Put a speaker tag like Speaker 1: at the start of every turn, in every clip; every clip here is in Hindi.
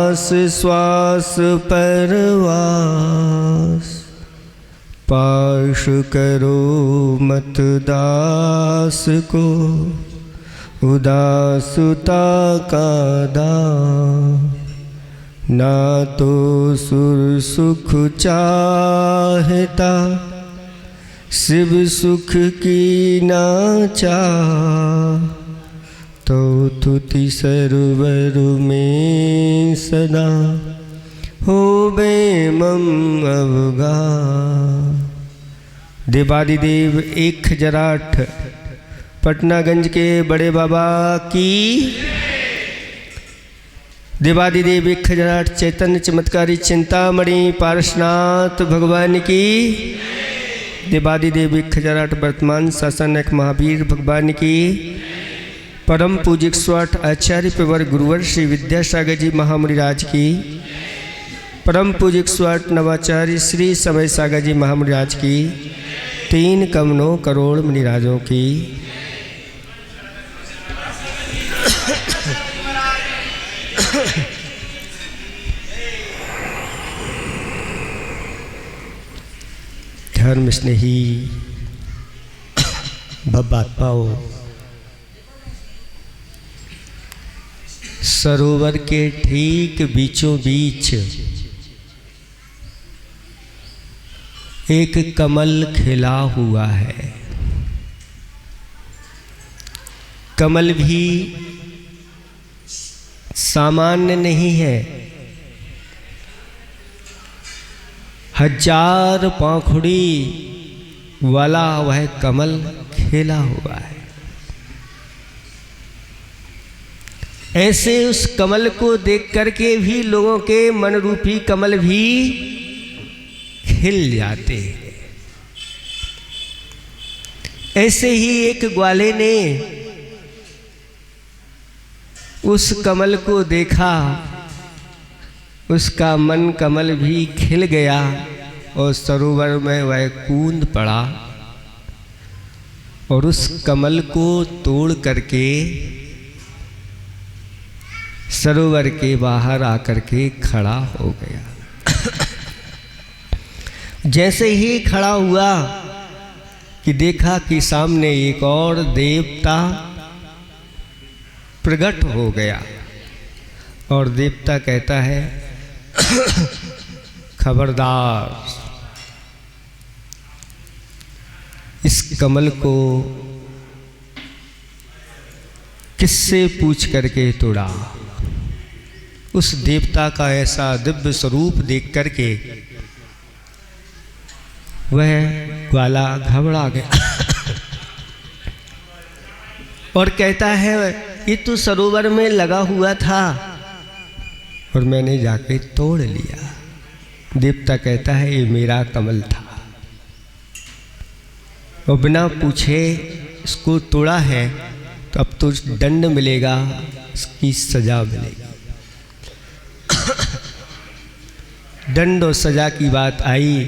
Speaker 1: श्वास परवास पाश करो मत दास को उदासुता का दास ना तो सुर सुख चाहता शिव सुख की ना चाह तो तुति सरोवर में सदा हो बे मम अवगा। देवादिदेव 1008 पटनागंज के बड़े बाबा की। देवादिदेव 1008 चैतन्य चमत्कारी चिंतामणि पारसनाथ भगवान की। देवादिदेव 1008 वर्तमान शासनक महावीर भगवान की। परम पूज्य 108 आचार्य प्रवर गुरुवर श्री विद्यासागर जी महामुनिराज की। परम पूज्य 108 नवाचार्य श्री समय सागर जी महामुनिराज की। 3 कमनों करोड़ मुनिराजों की। धर्म स्नेही भवात्माओं, सरोवर के ठीक बीचों बीच एक कमल खिला हुआ है। कमल भी सामान्य नहीं है, 1000 पाखुड़ी वाला वह कमल खिला हुआ है। ऐसे उस कमल को देख करके भी लोगों के मन रूपी कमल भी खिल जाते हैं। ऐसे ही एक ग्वाले ने उस कमल को देखा, उसका मन कमल भी खिल गया और सरोवर में वह कूद पड़ा और उस कमल को तोड़ करके सरोवर के बाहर आकर के खड़ा हो गया। जैसे ही खड़ा हुआ कि देखा कि सामने एक और देवता प्रकट हो गया और देवता कहता है, खबरदार, इस कमल को किससे पूछ करके तोड़ा। उस देवता का ऐसा दिव्य स्वरूप देख करके वह ग्वाला घबरा गया और कहता है, ये तो सरोवर में लगा हुआ था और मैंने जाके तोड़ लिया। देवता कहता है, ये मेरा कमल था और बिना पूछे इसको तोड़ा है, तो अब तो दंड मिलेगा, इसकी सजा मिलेगी। दंड और सजा की बात आई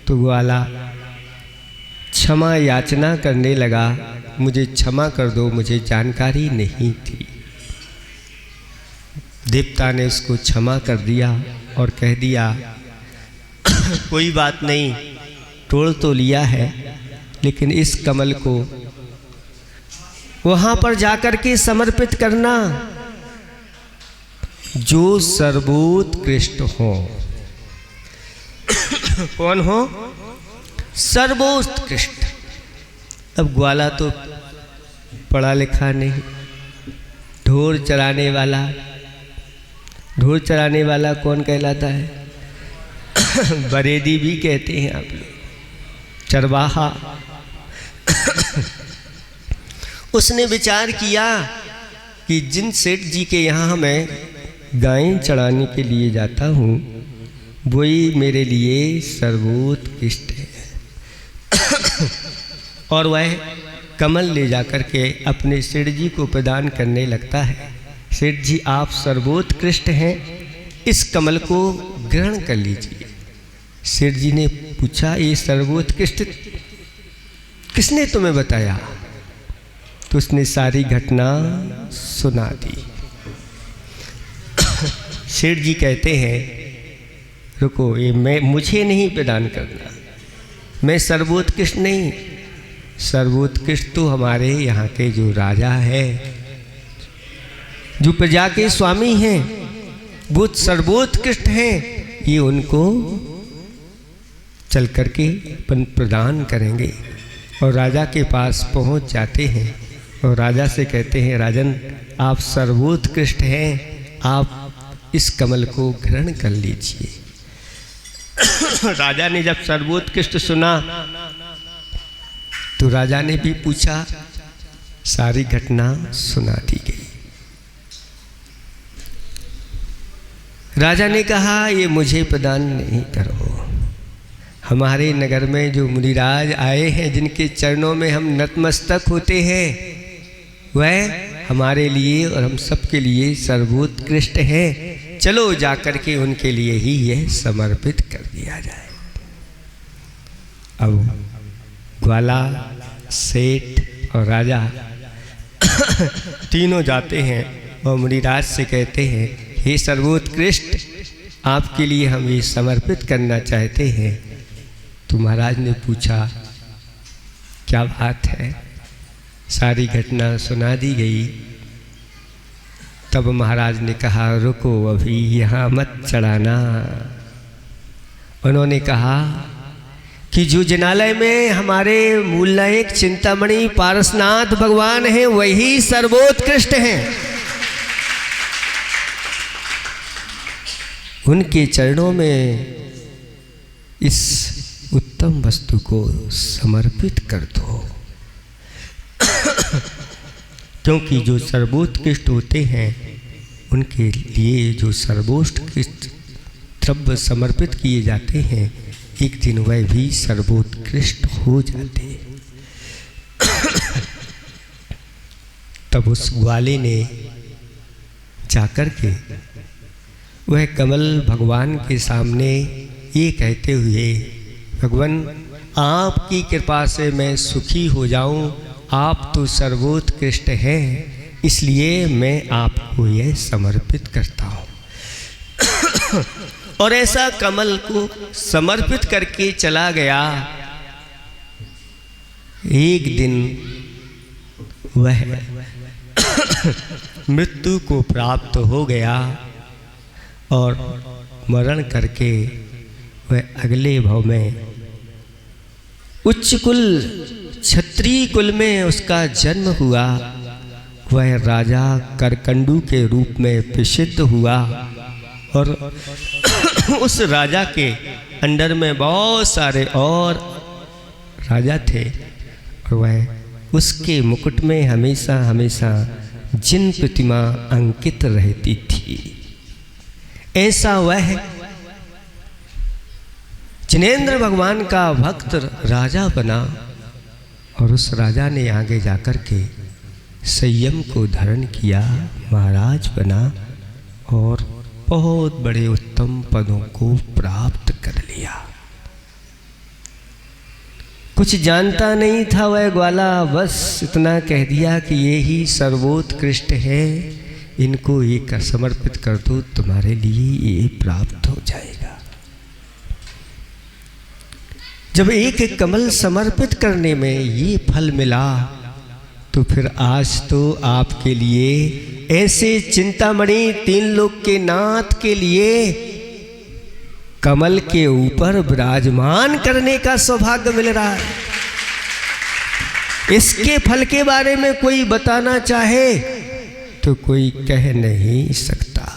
Speaker 1: तो ग्वाला क्षमा याचना करने लगा, मुझे क्षमा कर दो, मुझे जानकारी नहीं थी। देवता ने उसको क्षमा कर दिया और कह दिया, कोई बात नहीं, तोड़ तो लिया है, लेकिन इस कमल को वहां पर जाकर के समर्पित करना जो सर्वोत्कृष्ट हो। कौन हो? सर्वोत्कृष्ट। अब ग्वाला तो पढ़ा लिखा नहीं, ढोर चराने वाला। ढोर चराने वाला कौन कहलाता है? बरेदी भी कहते हैं आप लोग, चरवाहा। उसने विचार किया कि जिन सेठ जी के यहाँ मैं गायें चढ़ाने के लिए जाता हूँ वही मेरे लिए सर्वोत्कृष्ट है। और वह कमल ले जाकर के अपने सेठ जी को प्रदान करने लगता है। सेठ जी, आप सर्वोत्कृष्ट हैं, इस कमल को ग्रहण कर लीजिए। सेठ जी ने पूछा, ये सर्वोत्कृष्ट किसने तुम्हें बताया? तो उसने सारी घटना सुना दी। सेठ जी कहते हैं रुको, ये मुझे नहीं प्रदान करना, मैं सर्वोत्कृष्ट नहीं, सर्वोत्कृष्ट तो हमारे यहाँ के जो राजा है, जो प्रजा के स्वामी हैं, वो सर्वोत्कृष्ट हैं, ये उनको चल करके प्रदान करेंगे। और राजा के पास पहुँच जाते हैं और राजा से कहते हैं राजन आप सर्वोत्कृष्ट हैं, आप इस कमल को ग्रहण कर लीजिए। राजा ने जब सर्वोत्कृष्ट सुना तो राजा ने भी पूछा, सारी घटना सुना दी गई। राजा ने कहा ये मुझे प्रदान नहीं करो, हमारे नगर में जो मुनिराज आए हैं जिनके चरणों में हम नतमस्तक होते हैं, वह हमारे लिए और हम सब के लिए सर्वोत्कृष्ट हैं, चलो जाकर के उनके लिए ही यह समर्पित कर दिया जाए। अब ग्वाला, सेठ और राजा तीनों जाते हैं और मुनिराज से कहते हैं हे सर्वोत्कृष्ट, आपके लिए हम ये समर्पित करना चाहते हैं। तो महाराज ने पूछा क्या बात है, सारी घटना सुना दी गई। तब महाराज ने कहा रुको, अभी यहाँ मत चढ़ाना। उन्होंने कहा कि जो जिनालय में हमारे मूल नायक चिंतामणि पारसनाथ भगवान हैं वही सर्वोत्कृष्ट हैं, उनके चरणों में इस उत्तम वस्तु को समर्पित कर दो। क्योंकि जो सर्वोत्कृष्ट होते हैं उनके लिए जो सर्वोत्कृष्ट द्रव्य समर्पित किए जाते हैं, एक दिन वह भी सर्वोत्कृष्ट हो जाते। तब उस ग्वाले ने जाकर के वह कमल भगवान के सामने ये कहते हुए, भगवान आपकी कृपा से मैं सुखी हो जाऊं, आप तो सर्वोत्कृष्ट हैं, इसलिए मैं आपको यह समर्पित करता हूँ। और ऐसा कमल को समर्पित करके चला गया। एक दिन वह मृत्यु को प्राप्त हो गया और मरण करके वह अगले भव में उच्च कुल क्षत्रिय कुल में उसका जन्म हुआ। वह राजा करकंडू के रूप में प्रसिद्ध हुआ और उस राजा के अंडर में बहुत सारे और राजा थे और वह उसके मुकुट में हमेशा हमेशा जिन प्रतिमा अंकित रहती थी। ऐसा वह जिनेंद्र भगवान का भक्त राजा बना और उस राजा ने आगे जाकर के संयम को धारण किया, महाराज बना और बहुत बड़े उत्तम पदों को प्राप्त कर लिया। कुछ जानता नहीं था वह ग्वाला, बस इतना कह दिया कि ये ही सर्वोत्कृष्ट है, इनको एक समर्पित कर दो, तुम्हारे लिए ये प्राप्त हो जाएगा। जब एक कमल समर्पित करने में ये फल मिला तो फिर आज तो आपके लिए ऐसे चिंतामणि तीन लोक के नाथ के लिए कमल के ऊपर विराजमान करने का सौभाग्य मिल रहा है। इसके फल के बारे में कोई बताना चाहे तो कोई कह नहीं सकता।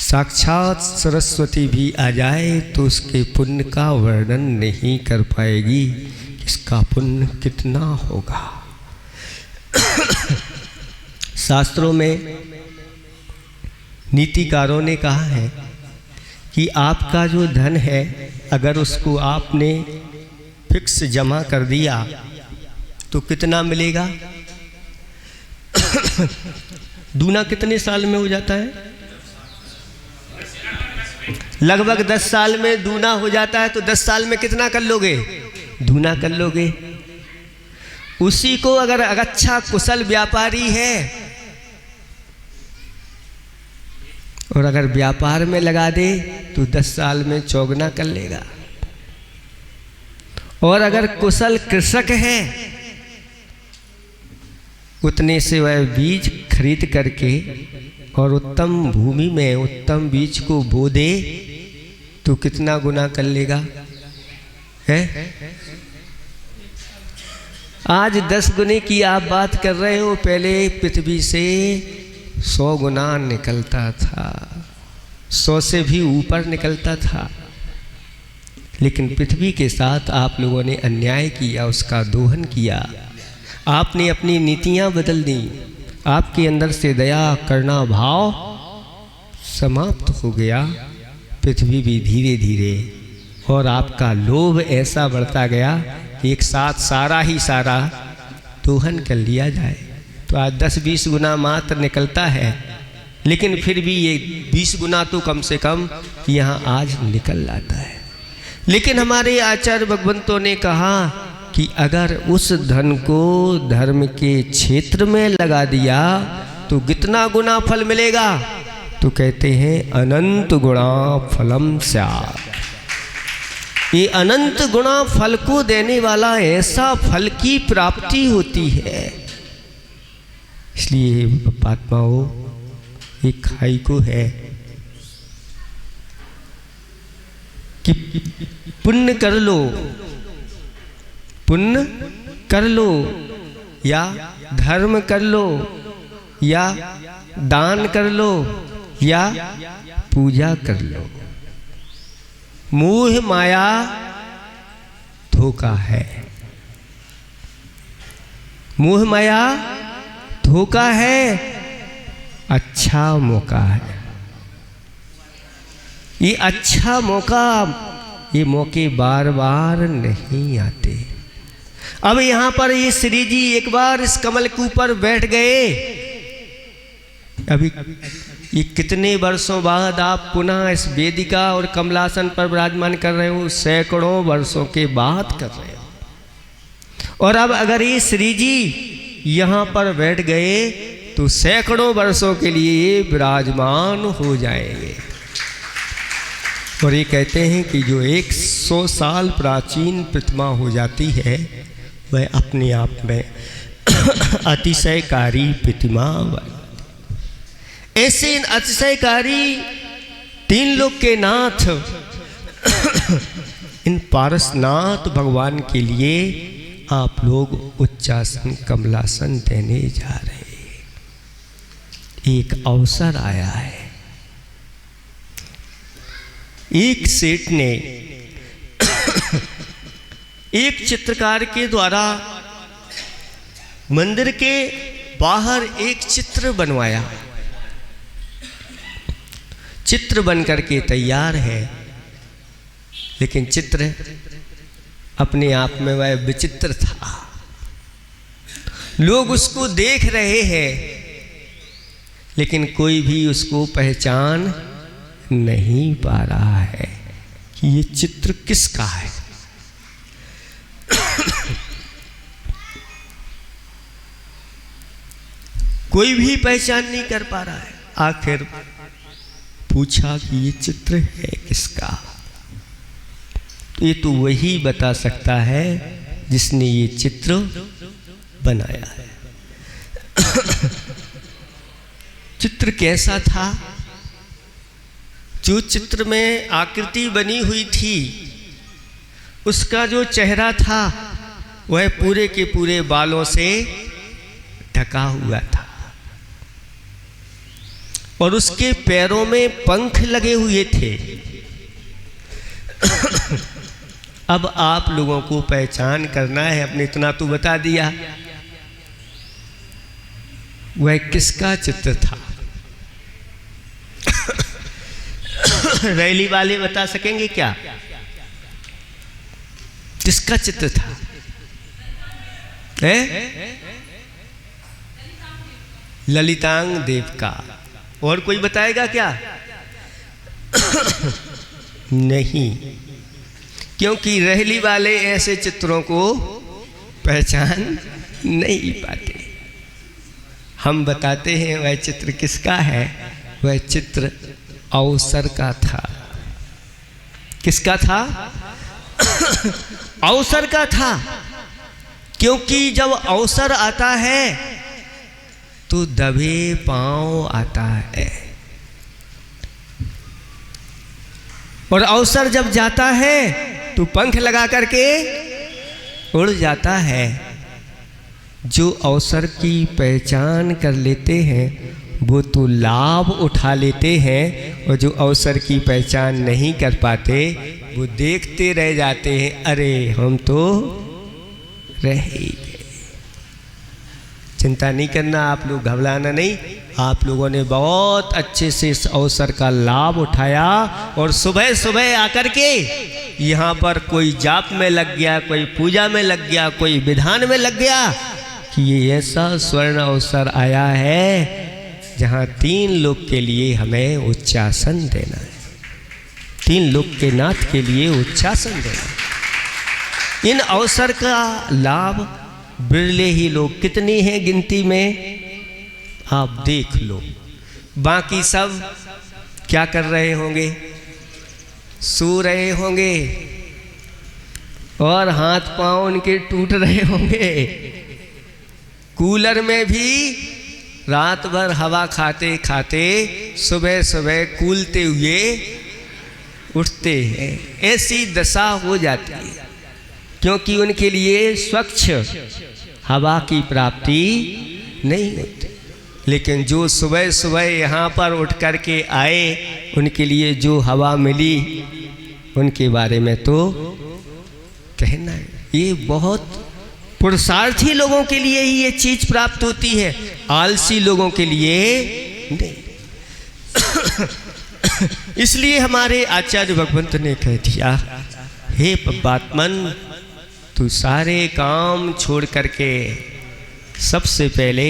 Speaker 1: साक्षात सरस्वती भी आ जाए तो उसके पुण्य का वर्णन नहीं कर पाएगी, इसका पुण्य कितना होगा। शास्त्रों में नीतिकारों ने कहा है कि आपका जो धन है अगर उसको आपने फिक्स जमा कर दिया तो कितना मिलेगा? दूना कितने साल में हो जाता है? लगभग 10 साल में दूना हो जाता है। तो 10 साल में कितना कर लोगे? दूना कर लोगे। उसी को अगर अच्छा कुशल व्यापारी है और अगर व्यापार में लगा दे तो 10 साल में चौगुना कर लेगा। और अगर कुशल कृषक है, उतने से वह बीज खरीद करके और उत्तम भूमि में उत्तम बीज को बो दे तो कितना गुना कर लेगा है? आज 10 गुने की आप बात कर रहे हो, पहले पृथ्वी से 100 गुना निकलता था, 100 से भी ऊपर निकलता था। लेकिन पृथ्वी के साथ आप लोगों ने अन्याय किया, उसका दोहन किया, आपने अपनी नीतियां बदल दी, आपके अंदर से दया करना भाव समाप्त हो गया। पृथ्वी भी धीरे धीरे और आपका लोभ ऐसा बढ़ता गया कि एक साथ सारा ही सारा दोहन कर लिया जाए। तो आज 10-20 गुना मात्र निकलता है, लेकिन फिर भी ये 20 गुना तो कम से कम यहाँ आज निकल जाता है। लेकिन हमारे आचार्य भगवंतों ने कहा कि अगर उस धन को धर्म के क्षेत्र में लगा दिया तो कितना गुना फल मिलेगा? तो कहते हैं अनंत गुणा फलम स्यात्। ये अनंत गुणा फल को देने वाला ऐसा फल की प्राप्ति होती है। इसलिए पात्माओं, एक खाई को है कि पुण्य कर लो, पुण्य कर लो, या धर्म कर लो, या दान कर लो, या पूजा कर लो। मोह माया धोखा है, मोह माया धोखा है, अच्छा मौका है। ये अच्छा मौका, ये मौके बार बार नहीं आते। अब यहाँ पर ये श्री जी एक बार इस कमल के ऊपर बैठ गए। अभी ये कितने वर्षों बाद आप पुनः इस वेदिका और कमलासन पर विराजमान कर रहे हो? सैकड़ों वर्षों के बाद कर रहे हो। और अब अगर ये श्री जी यहाँ पर बैठ गए तो सैकड़ों वर्षों के लिए विराजमान हो जाएंगे। और ये कहते हैं कि जो 100 साल प्राचीन प्रतिमा हो जाती है वह अपने आप में अतिशयकारी प्रतिमा। ऐसे अतिशयकारी 3 लोक के नाथ इन पारसनाथ भगवान के लिए आप लोग उच्चासन कमलासन देने जा रहे हैं। एक अवसर आया है। एक सेठ ने एक चित्रकार के द्वारा मंदिर के बाहर एक चित्र बनवाया। चित्र बनकर के तैयार है, लेकिन चित्र अपने आप में वह विचित्र था। लोग उसको देख रहे हैं, लेकिन कोई भी उसको पहचान नहीं पा रहा है कि ये चित्र किसका है। कोई भी पहचान नहीं कर पा रहा है। आखिर पूछा कि ये चित्र है किसका? ये तो वही बता सकता है जिसने ये चित्र बनाया है। चित्र कैसा था? जो चित्र में आकृति बनी हुई थी, उसका जो चेहरा था वह पूरे के पूरे बालों से ढका हुआ था और उसके पैरों में पंख लगे हुए थे। अब आप लोगों को पहचान करना है। अपने इतना तो बता दिया, वह किसका चित्र था? रैली वाले बता सकेंगे क्या किसका चित्र था? ललितांग देव का। और कोई बताएगा क्या? नहीं, क्योंकि रैली वाले ऐसे चित्रों को पहचान नहीं पाते। हम बताते हैं वह चित्र किसका है। वह चित्र अवसर का था। किसका था? अवसर का था। क्योंकि जब अवसर आता है तो दबे पांव आता है, और अवसर जब जाता है तो पंख लगा करके उड़ जाता है। जो अवसर की पहचान कर लेते हैं वो तो लाभ उठा लेते हैं, और जो अवसर की पहचान नहीं कर पाते वो देखते रह जाते हैं, अरे हम तो रह ही गए। चिंता नहीं करना, आप लोग घबराना नहीं। आप लोगों ने बहुत अच्छे से इस अवसर का लाभ उठाया, और सुबह सुबह आकर के यहाँ पर कोई जाप में लग गया, कोई पूजा में लग गया, कोई विधान में लग गया कि ये ऐसा स्वर्ण अवसर आया है जहाँ 3 लोग के लिए हमें उच्चासन देना है, 3 लोग के नाथ के लिए उच्चासन देना। इन अवसर का लाभ बिरले ही लोग, कितनी हैं गिनती में आप देख लो। बाकी सब क्या कर रहे होंगे? सो रहे होंगे, और हाथ पांव उनके टूट रहे होंगे। कूलर में भी रात भर हवा खाते खाते सुबह सुबह कूलते हुए उठते हैं। ऐसी दशा हो जाती है, क्योंकि उनके लिए स्वच्छ हवा की प्राप्ति नहीं होती। लेकिन जो सुबह सुबह यहाँ पर उठ कर के आए, उनके लिए जो हवा मिली, उनके बारे में तो कहना है। ये बहुत पुरुषार्थी लोगों के लिए ही ये चीज प्राप्त होती है, आलसी लोगों के लिए नहीं। इसलिए हमारे आचार्य भगवंत ने कह दिया, हे पब्बात्मन, तू सारे काम छोड़ करके सबसे पहले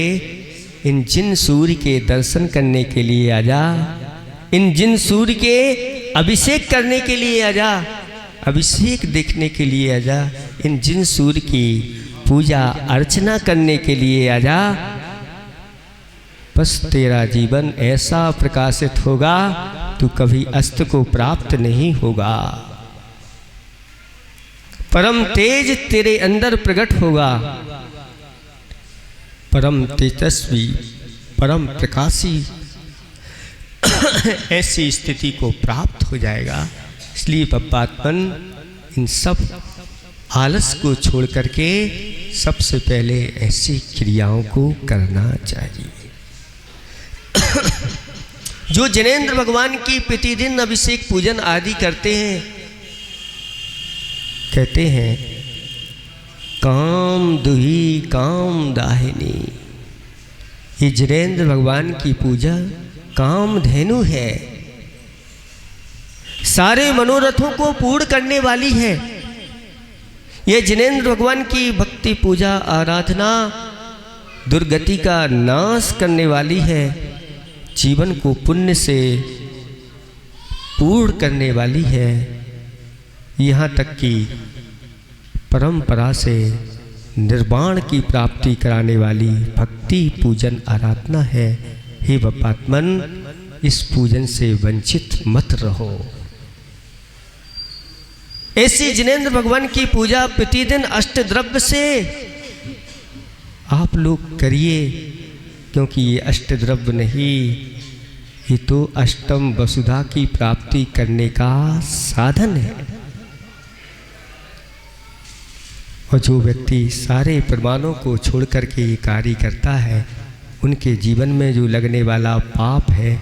Speaker 1: इन जिन सूर्य के दर्शन करने के लिए आजा, इन जिन सूर्य के अभिषेक करने के लिए आजा, अभिषेक देखने के लिए आजा, इन जिन सूर्य की पूजा अर्चना करने के लिए आजा। बस तेरा जीवन ऐसा प्रकाशित होगा, तू कभी अस्त को प्राप्त नहीं होगा। परम तेज तेरे अंदर प्रकट होगा, परम तेजस्वी, परम प्रकाशी ऐसी स्थिति को प्राप्त हो जाएगा। इसलिए पब्बात्मन, इन सब आलस को छोड़ करके सबसे पहले ऐसी क्रियाओं को करना चाहिए। जो जिनेंद्र भगवान की प्रतिदिन अभिषेक पूजन आदि करते हैं, कहते हैं काम दुही काम दाहिनी। ये जिनेंद्र भगवान की पूजा काम धेनु है, सारे मनोरथों को पूर्ण करने वाली है। ये जिनेंद्र भगवान की भक्ति पूजा आराधना दुर्गति का नाश करने वाली है, जीवन को पुण्य से पूर्ण करने वाली है। यहाँ तक कि परंपरा से निर्वाण की प्राप्ति कराने वाली भक्ति पूजन आराधना है। हे पब्बात्मन, इस पूजन से वंचित मत रहो। ऐसी जिनेंद्र भगवान की पूजा प्रतिदिन अष्टद्रव्य से आप लोग करिए, क्योंकि ये अष्टद्रव्य नहीं, ये तो अष्टम वसुधा की प्राप्ति करने का साधन है। और जो व्यक्ति सारे प्रमाणों को छोड़ करके ये कार्य करता है, उनके जीवन में जो लगने वाला पाप है,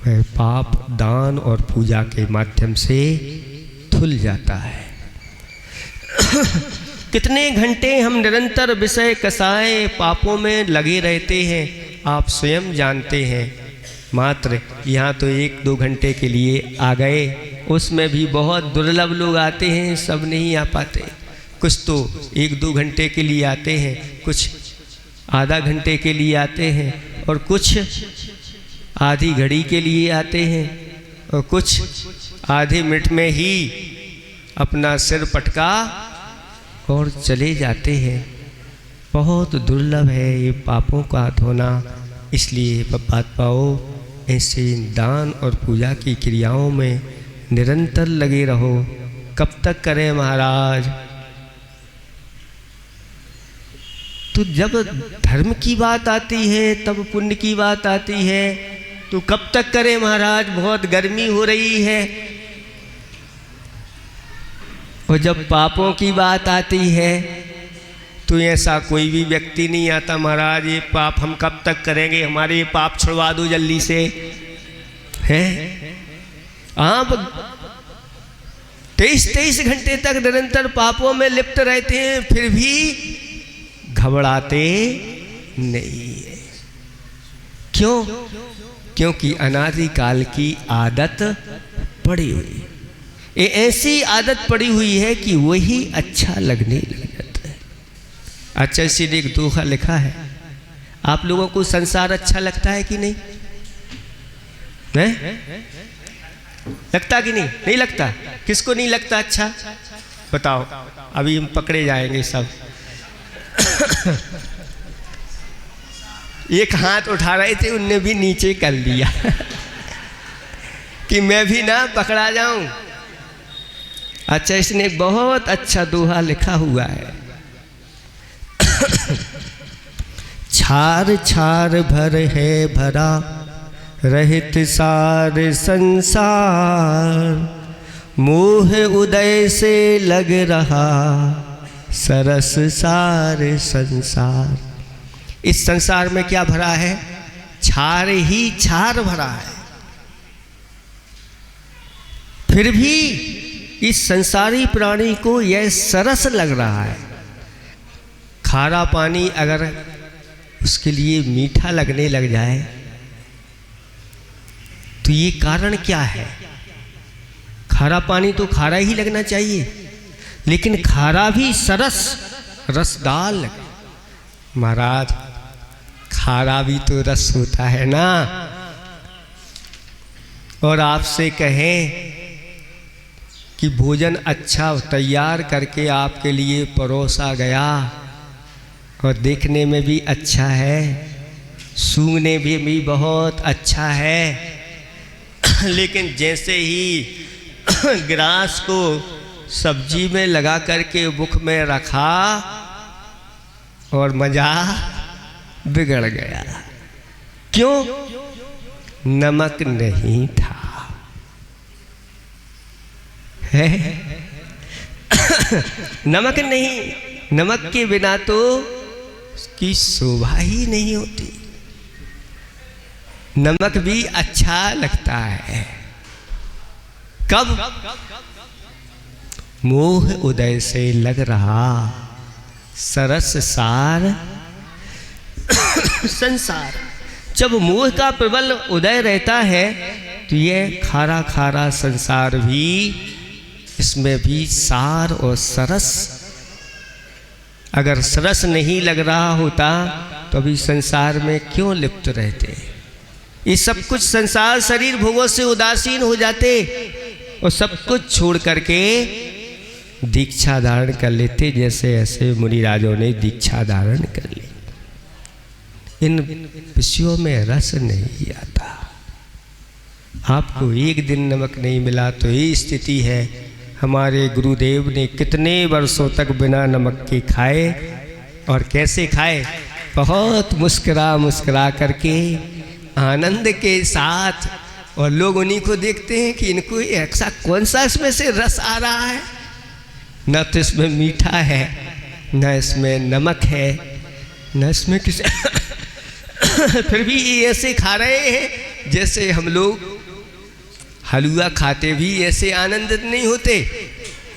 Speaker 1: वह पाप दान और पूजा के माध्यम से धुल जाता है। कितने घंटे हम निरंतर विषय कसाए पापों में लगे रहते हैं, आप स्वयं जानते हैं। मात्र यहाँ तो 1-2 घंटे के लिए आ गए, उसमें भी बहुत दुर्लभ लोग आते हैं, सब नहीं आ पाते। कुछ तो 1-2 घंटे के लिए आते हैं, कुछ आधा घंटे के लिए आते हैं, और कुछ आधी घड़ी के लिए आते हैं, और कुछ आधे मिनट में ही अपना सिर पटका और चले जाते हैं। बहुत दुर्लभ है ये पापों का धोना। इसलिए पब्बात्माओं, ऐसे दान और पूजा की क्रियाओं में निरंतर लगे रहो। कब तक करें महाराज? तो जब धर्म की बात आती है, तब पुण्य की बात आती है, तो कब तक करें महाराज? बहुत गर्मी हो रही है। और जब पापों की बात आती है तो ऐसा कोई भी व्यक्ति नहीं आता, महाराज ये पाप हम कब तक करेंगे, हमारे ये पाप छुड़वा दो जल्दी से। हैं आप 23 घंटे तक निरंतर पापों में लिप्त रहते हैं, फिर भी घबराते नहीं है। क्यों? क्योंकि अनादिकाल की आदत पड़ी हुई, ये ऐसी आदत पड़ी हुई है कि वही अच्छा लगने लग जाता है। अच्छा, इसीलिए एक दोहा लिखा है, आप लोगों को संसार अच्छा लगता है कि नहीं? है? लगता कि नहीं? नहीं लगता। किसको नहीं लगता अच्छा? बताओ, अभी हम पकड़े जाएंगे सब। एक हाथ उठा रहे थे, उनने भी नीचे कर लिया कि मैं भी ना पकड़ा जाऊं। अच्छा, इसने एक बहुत अच्छा दोहा लिखा हुआ है। छार छार भर है भरा रहित सार संसार, मोह उदय से लग रहा सरस सार संसार। इस संसार में क्या भरा है? छार ही छार भरा है। फिर भी इस संसारी प्राणी को यह सरस लग रहा है। खारा पानी अगर उसके लिए मीठा लगने लग जाए तो ये कारण क्या है? खारा पानी तो खारा ही लगना चाहिए, लेकिन खारा भी सरस रसदार लगे। महाराज, खारा भी तो रस होता है ना। और आपसे कहें कि भोजन अच्छा तैयार करके आपके लिए परोसा गया और देखने में भी अच्छा है, सूंघने में भी बहुत अच्छा है, लेकिन जैसे ही गिलास को सब्जी में लगा करके मुख में रखा और मजा बिगड़ गया। क्यों? नमक नहीं था। है? नमक नहीं, नमक के बिना तो उसकी शोभा ही नहीं होती। नमक भी अच्छा लगता है कब? मोह उदय से लग रहा सरस सार संसार। जब मोह का प्रबल उदय रहता है तो यह खारा खारा संसार भी, इसमें भी सार और सरस। अगर सरस नहीं लग रहा होता तो अभी संसार में क्यों लिप्त रहते? ये सब कुछ संसार शरीर भोगों से उदासीन हो जाते और सब कुछ छोड़ करके दीक्षा धारण कर लेते, जैसे ऐसे मुनिराजों ने दीक्षा धारण कर ली। इन विषयों में रस नहीं आता। आपको एक दिन नमक नहीं मिला तो ये स्थिति है। हमारे गुरुदेव ने कितने वर्षों तक बिना नमक के खाए, और कैसे खाए? बहुत मुस्कुरा मुस्कुरा करके, आनंद के साथ। और लोग उन्हीं को देखते हैं कि इनको ऐसा कौन सा इसमें से रस आ रहा है, न तो इसमें मीठा है, न इसमें नमक है, न इसमें किसी फिर भी ये ऐसे खा रहे हैं जैसे हम लोग हलवा खाते भी ऐसे आनंदित नहीं होते।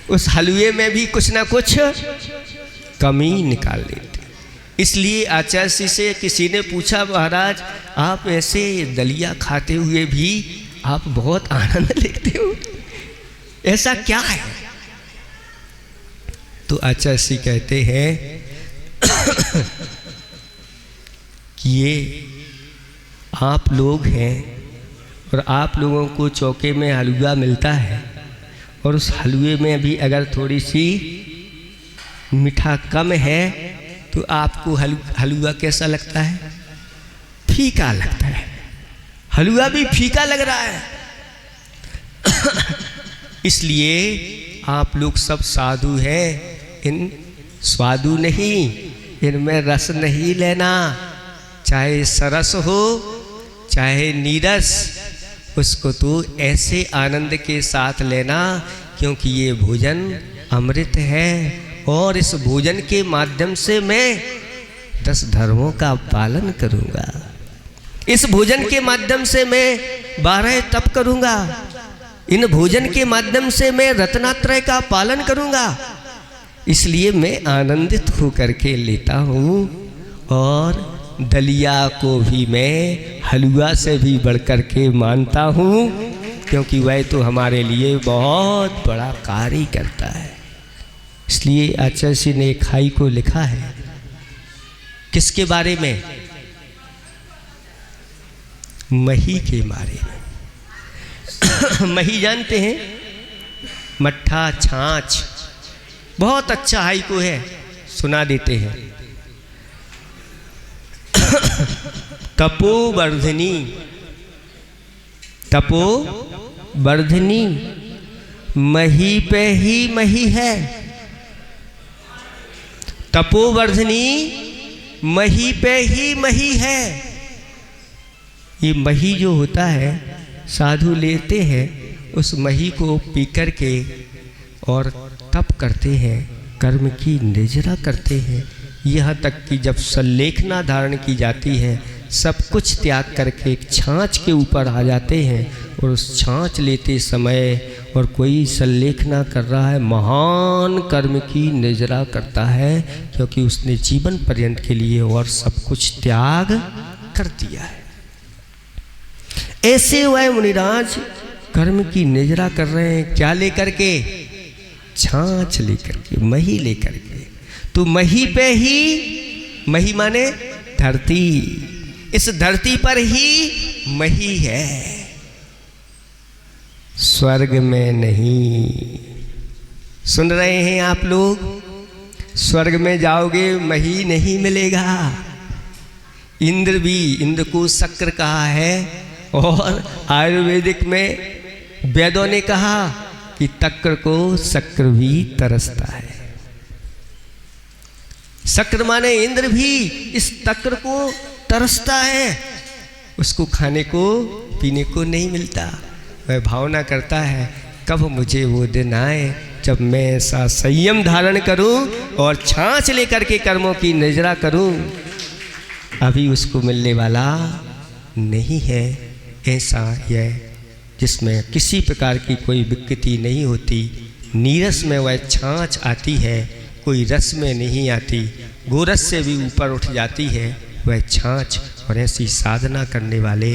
Speaker 1: उस हलवे में भी कुछ ना कुछ कमी निकाल लेते। इसलिए आचार्य से किसी ने पूछा, महाराज आप ऐसे दलिया खाते हुए भी आप बहुत आनंद लेते हो, ऐसा क्या है? तो आचार्य कहते हैं कि ये आप लोग हैं और आप लोगों को चौके में हलवा मिलता है, और उस हलवे में भी अगर थोड़ी सी मीठा कम है तो आपको हलवा कैसा लगता है? फीका लगता है। हलवा भी फीका लग रहा है। इसलिए आप लोग सब साधु हैं, इन स्वादु नहीं, इनमें रस नहीं लेना। चाहे सरस हो चाहे नीरस, उसको तो ऐसे आनंद के साथ लेना, क्योंकि ये भोजन अमृत है। और इस भोजन के माध्यम से मैं 10 धर्मों का पालन करूँगा। इस भोजन के माध्यम से मैं 12 तप करूँगा। इन भोजन के माध्यम से मैं रत्नात्रय का पालन करूँगा। इसलिए मैं आनंदित होकर के लेता हूँ। और दलिया को भी मैं हलवा से भी बढ़कर के मानता हूँ, क्योंकि वह तो हमारे लिए बहुत बड़ा कार्य करता है। इसलिए आचार्य जी ने खाई को लिखा है। किसके बारे में? मही के बारे में। मही जानते हैं? मट्ठा, छाछ, बहुत अच्छा हाइको है, सुना देते हैं। तपोवर्धिनी, तपोवर्धिनी मही पे ही मही है। तपोवर्धिनी मही पे ही मही है। ये मही जो होता है, साधु लेते हैं, उस मही को पी कर के और तप करते हैं, कर्म की निजरा करते हैं। यहाँ तक कि जब सल्लेखना धारण की जाती है, सब कुछ त्याग करके एक छाछ के ऊपर आ जाते हैं, और उस छाछ लेते समय और कोई सल्लेखना कर रहा है, महान कर्म की निजरा करता है, क्योंकि उसने जीवन पर्यंत के लिए और सब कुछ त्याग कर दिया है। ऐसे वह मुनिराज कर्म की निजरा कर रहे हैं, क्या लेकर के? छाछ लेकर के, मही लेकर के। तो मही पे ही, मही माने धरती, इस धरती पर ही मही है, स्वर्ग में नहीं। सुन रहे हैं आप लोग? स्वर्ग में जाओगे मही नहीं मिलेगा। इंद्र भी, इंद्र को शक्र कहा है, और आयुर्वेदिक में वेदों ने कहा कि तक्र को शक्र भी तरसता है। शक्र माने इंद्र भी इस तक्र को तरसता है, उसको खाने को पीने को नहीं मिलता। वह भावना करता है कब मुझे वो दिन आए जब मैं ऐसा संयम धारण करूं और छाछ लेकर के कर्मों की निजरा करूं। अभी उसको मिलने वाला नहीं है ऐसा यह, जिसमें किसी प्रकार की कोई विकृति नहीं होती। नीरस में वह छाछ आती है, कोई रस में नहीं आती, गोरस से भी ऊपर उठ जाती है वह छाछ। और ऐसी साधना करने वाले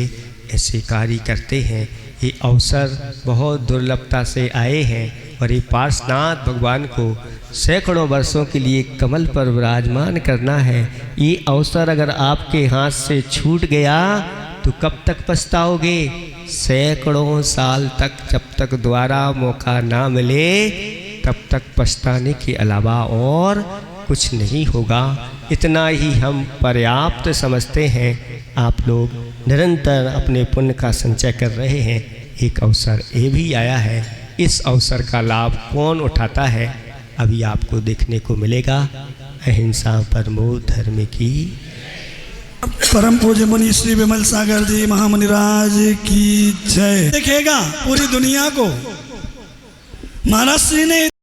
Speaker 1: ऐसे कार्य करते हैं। ये अवसर बहुत दुर्लभता से आए हैं, और ये पार्श्वनाथ भगवान को सैकड़ों वर्षों के लिए कमल पर विराजमान करना है। ये अवसर अगर आपके हाथ से छूट गया तो कब तक पछताओगे? सैकड़ों साल तक, जब तक दोबारा मौका ना मिले तब तक पछताने के अलावा और कुछ नहीं होगा। इतना ही हम पर्याप्त समझते हैं। आप लोग निरंतर अपने पुण्य का संचय कर रहे हैं। एक अवसर ये भी आया है, इस अवसर का लाभ कौन उठाता है अभी आपको देखने को मिलेगा। अहिंसा परमो धर्म की।
Speaker 2: परम पूज्य मुनि श्री विमल सागर जी महामुनिराज की जय। देखेगा पूरी दुनिया को महाराज श्री ने